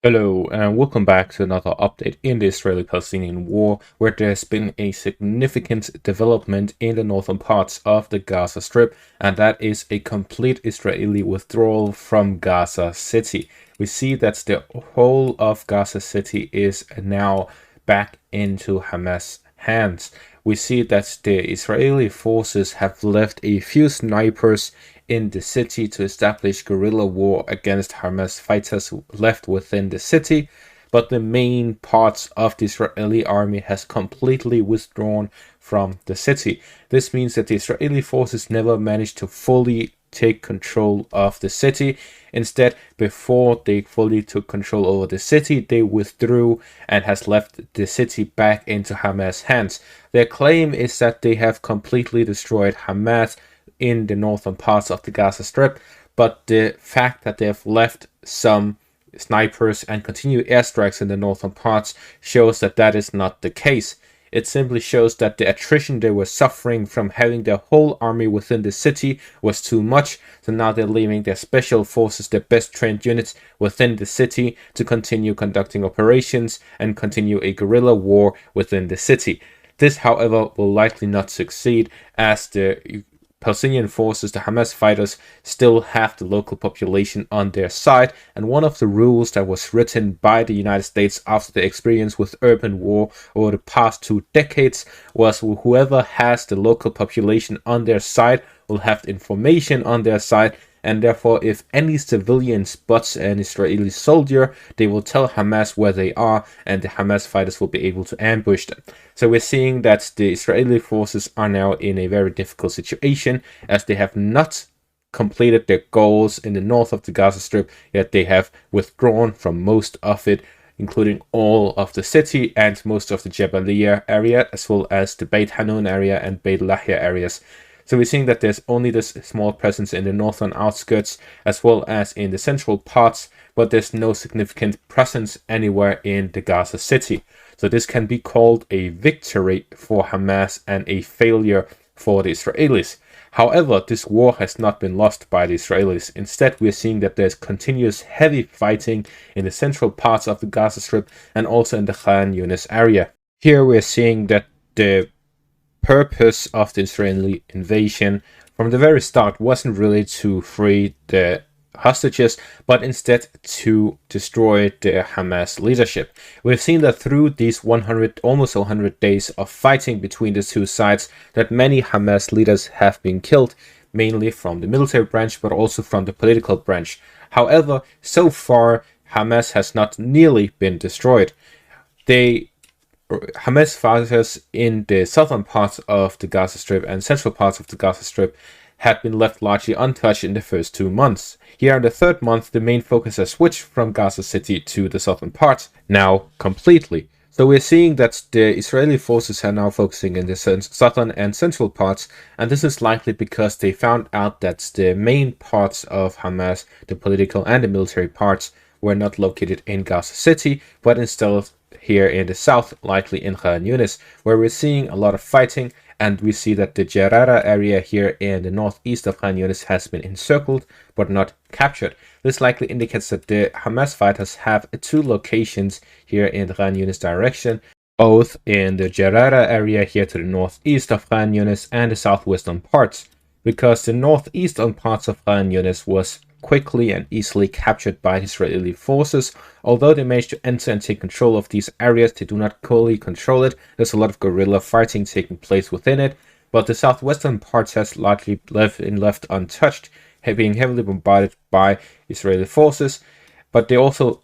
Hello and welcome back to another update in the Israeli-Palestinian war, where there's been a significant development in the northern parts of the Gaza Strip, and that is a complete Israeli withdrawal from Gaza City. We see that the whole of Gaza City is now back into Hamas hands. We see that the Israeli forces have left a few snipers in the city to establish guerrilla war against Hamas fighters left within the city, but the main parts of the Israeli army has completely withdrawn from the city. This means that the Israeli forces never managed to fully take control of the city. Instead, before they fully took control over the city, they withdrew and has left the city back into Hamas' hands. Their claim is that they have completely destroyed Hamas in the northern parts of the Gaza Strip, but the fact that they have left some snipers and continued airstrikes in the northern parts shows that that is not the case. It simply shows that the attrition they were suffering from having their whole army within the city was too much, so now they're leaving their special forces, their best trained units within the city to continue conducting operations and continue a guerrilla war within the city. This, however, will likely not succeed, as the Palestinian forces, the Hamas fighters, still have the local population on their side, and one of the rules that was written by the United States after the experience with urban war over the past 2 decades was whoever has the local population on their side will have information on their side, and therefore if any civilian spots an Israeli soldier, they will tell Hamas where they are, and the Hamas fighters will be able to ambush them. So we're seeing that the Israeli forces are now in a very difficult situation, as they have not completed their goals in the north of the Gaza Strip, yet they have withdrawn from most of it, including all of the city and most of the Jabaliyah area, as well as the Beit Hanun area and Beit Lahia areas. So we're seeing that there's only this small presence in the northern outskirts as well as in the central parts, but there's no significant presence anywhere in the Gaza City. So this can be called a victory for Hamas and a failure for the Israelis. However, this war has not been lost by the Israelis. Instead, we're seeing that there's continuous heavy fighting in the central parts of the Gaza Strip and also in the Khan Yunis area. Here we're seeing that the purpose of the Israeli invasion from the very start wasn't really to free the hostages, but instead to destroy the Hamas leadership. We've seen that through these almost 100 days of fighting between the two sides, that many Hamas leaders have been killed, mainly from the military branch, but also from the political branch. However, so far, Hamas has not nearly been destroyed. Hamas fighters in the southern parts of the Gaza Strip and central parts of the Gaza Strip had been left largely untouched in the first 2 months. Here in the third month, the main focus has switched from Gaza City to the southern parts, now completely. So we're seeing that the Israeli forces are now focusing in the southern and central parts, and this is likely because they found out that the main parts of Hamas, the political and the military parts, were not located in Gaza City, but instead here in the south, likely in Khan Yunis, where we're seeing a lot of fighting, and we see that the Jarara area here in the northeast of Khan Yunis has been encircled but not captured. This likely indicates that the Hamas fighters have 2 locations here in the Khan Yunis direction, both in the Jarara area here to the northeast of Khan Yunis and the southwestern parts, because the northeastern parts of Khan Yunis was quickly and easily captured by the Israeli forces. Although they managed to enter and take control of these areas, they do not fully control it. There's a lot of guerrilla fighting taking place within it, but the southwestern parts has largely been left untouched, being heavily bombarded by Israeli forces. But they also,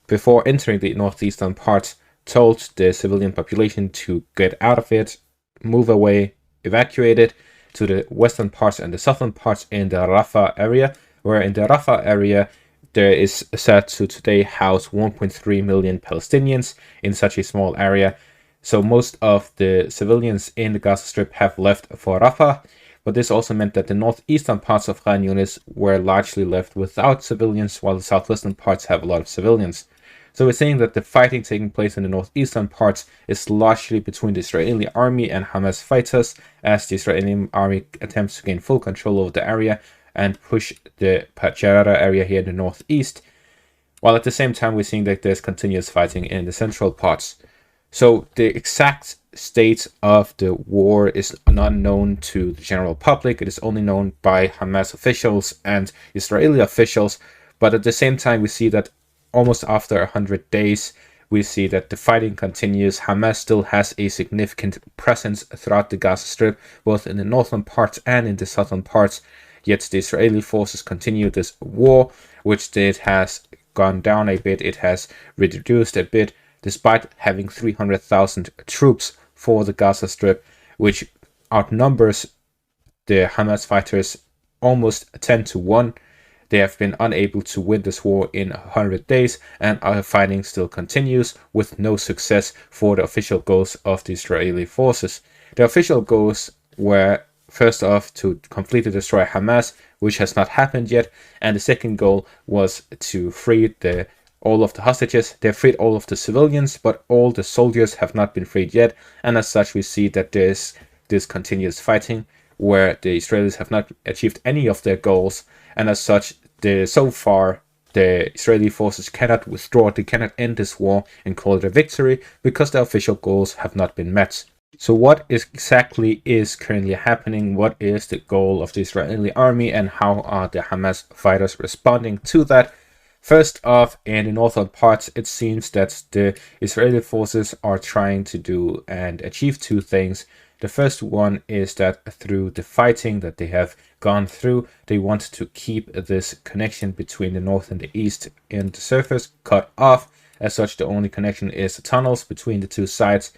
before entering the northeastern parts, told the civilian population to get out of it, move away, evacuate it to the western parts and the southern parts in the Rafah area, where in the Rafah area there is said to today house 1.3 million Palestinians in such a small area. So most of the civilians in the Gaza Strip have left for Rafah, but this also meant that the northeastern parts of Khan Yunis were largely left without civilians, while the southwestern parts have a lot of civilians. So we're saying that the fighting taking place in the northeastern parts is largely between the Israeli army and Hamas fighters, as the Israeli army attempts to gain full control over the area and push the Jarara area here in the northeast. while at the same time we're seeing that there's continuous fighting in the central parts. So the exact state of the war is not known to the general public. It is only known by Hamas officials and Israeli officials. But at the same time, we see that almost after 100 days, we see that the fighting continues. Hamas still has a significant presence throughout the Gaza Strip, both in the northern parts and in the southern parts. Yet the Israeli forces continue this war, which it has gone down a bit. It has reduced a bit, despite having 300,000 troops for the Gaza Strip, which outnumbers the Hamas fighters almost 10-1. They have been unable to win this war in 100 days, and our fighting still continues with no success for the official goals of the Israeli forces. The official goals were, first off, to completely destroy Hamas, which has not happened yet, and the second goal was to free all of the hostages. They've freed all of the civilians, but all the soldiers have not been freed yet, and as such we see that there's this continuous fighting where the Israelis have not achieved any of their goals, and as such so far the Israeli forces cannot withdraw, they cannot end this war and call it a victory because the official goals have not been met. So what exactly is currently happening? What is the goal of the Israeli army, and how are the Hamas fighters responding to that? First off, in the northern parts, it seems that the Israeli forces are trying to do and achieve two things. The first one is that through the fighting that they have gone through, they want to keep this connection between the north and the east in the surface cut off. As such, the only connection is the tunnels between the two sides,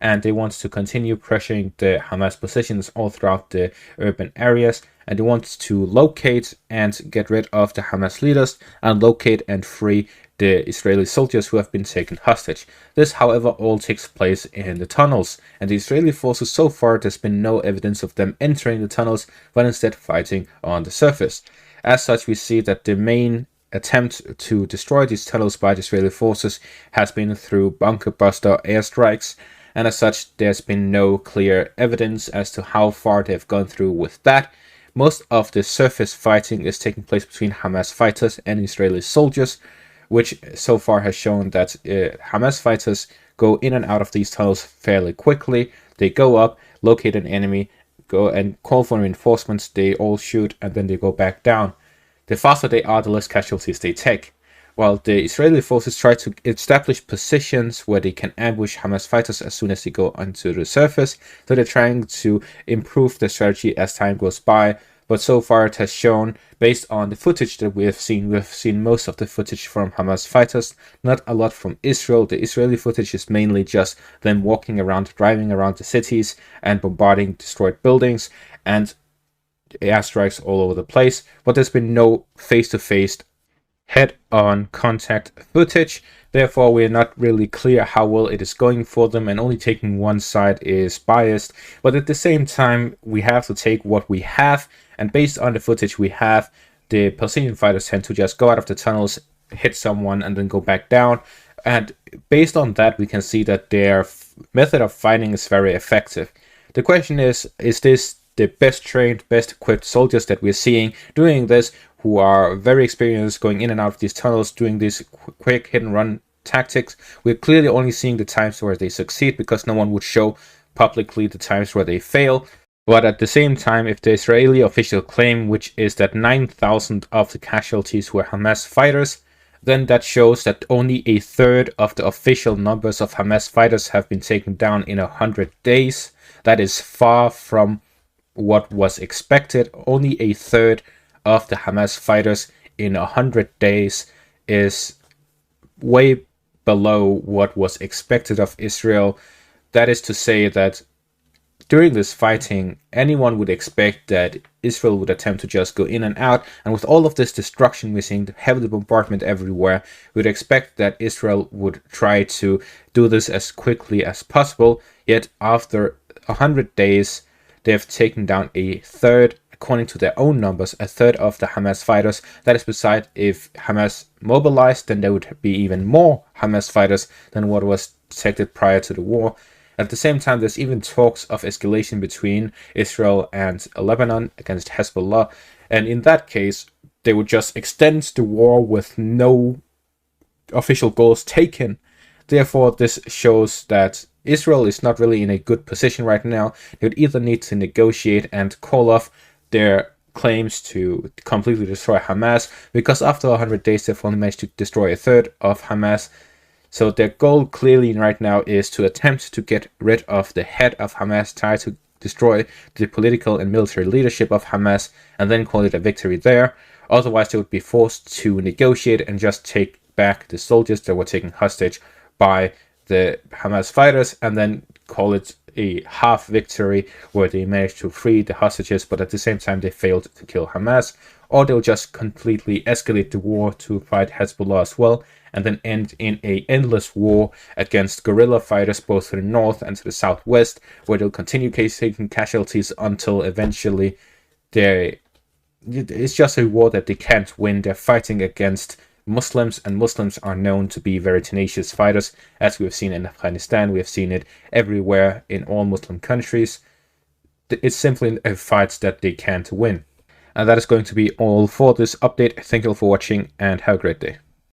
and they want to continue pressuring the Hamas positions all throughout the urban areas, and they want to locate and get rid of the Hamas leaders and locate and free the Israeli soldiers who have been taken hostage. This, however, all takes place in the tunnels, and the Israeli forces, so far there's been no evidence of them entering the tunnels, but instead fighting on the surface. As such, we see that the main attempt to destroy these tunnels by the Israeli forces has been through bunker buster airstrikes, and as such there's been no clear evidence as to how far they've gone through with that. Most of the surface fighting is taking place between Hamas fighters and Israeli soldiers, which so far has shown that Hamas fighters go in and out of these tunnels fairly quickly. They go up, locate an enemy, go and call for reinforcements, they all shoot, and then they go back down. The faster they are, the less casualties they take. While the Israeli forces try to establish positions where they can ambush Hamas fighters as soon as they go onto the surface, so they're trying to improve the strategy as time goes by. But so far it has shown, based on the footage that we've seen most of the footage from Hamas fighters, not a lot from Israel. The Israeli footage is mainly just them walking around, driving around the cities and bombarding destroyed buildings and airstrikes all over the place. But there's been no face-to-face head-on contact footage. Therefore, we're not really clear how well it is going for them, and only taking one side is biased. But at the same time, we have to take what we have, and based on the footage we have, the Palestinian fighters tend to just go out of the tunnels, hit someone, and then go back down. And based on that, we can see that their method of fighting is very effective. The question is this the best trained, best equipped soldiers that we're seeing doing this, who are very experienced going in and out of these tunnels, doing these quick hit and run tactics? We're clearly only seeing the times where they succeed, because no one would show publicly the times where they fail. But at the same time, if the Israeli official claim, which is that 9,000 of the casualties were Hamas fighters, then that shows that only a third of the official numbers of Hamas fighters have been taken down in 100 days. That is far from what was expected. Only a third of the Hamas fighters in 100 days is way below what was expected of Israel. That is to say that during this fighting, anyone would expect that Israel would attempt to just go in and out, and with all of this destruction, we're seeing heavy bombardment everywhere, we'd expect that Israel would try to do this as quickly as possible. Yet after 100 days, they have taken down a third, according to their own numbers, a third of the Hamas fighters. That is beside, if Hamas mobilized, then there would be even more Hamas fighters than what was detected prior to the war. At the same time, there's even talks of escalation between Israel and Lebanon against Hezbollah. And in that case, they would just extend the war with no official goals taken. Therefore, this shows that Israel is not really in a good position right now. They would either need to negotiate and call off their claims to completely destroy Hamas, because after 100 days they've only managed to destroy a third of Hamas. So their goal clearly right now is to attempt to get rid of the head of Hamas, try to destroy the political and military leadership of Hamas, and then call it a victory there. Otherwise, they would be forced to negotiate and just take back the soldiers that were taken hostage by the Hamas fighters, and then call it a half victory where they managed to free the hostages, but at the same time they failed to kill Hamas. Or they'll just completely escalate the war to fight Hezbollah as well, and then end in a endless war against guerrilla fighters both to the north and to the southwest, where they'll continue taking casualties until eventually it's just a war that they can't win. They're fighting against Muslims, and Muslims are known to be very tenacious fighters, as we have seen in Afghanistan. We have seen it everywhere in all Muslim countries. It's simply a fight that they can't win. And that is going to be all for this update. Thank you all for watching, and have a great day.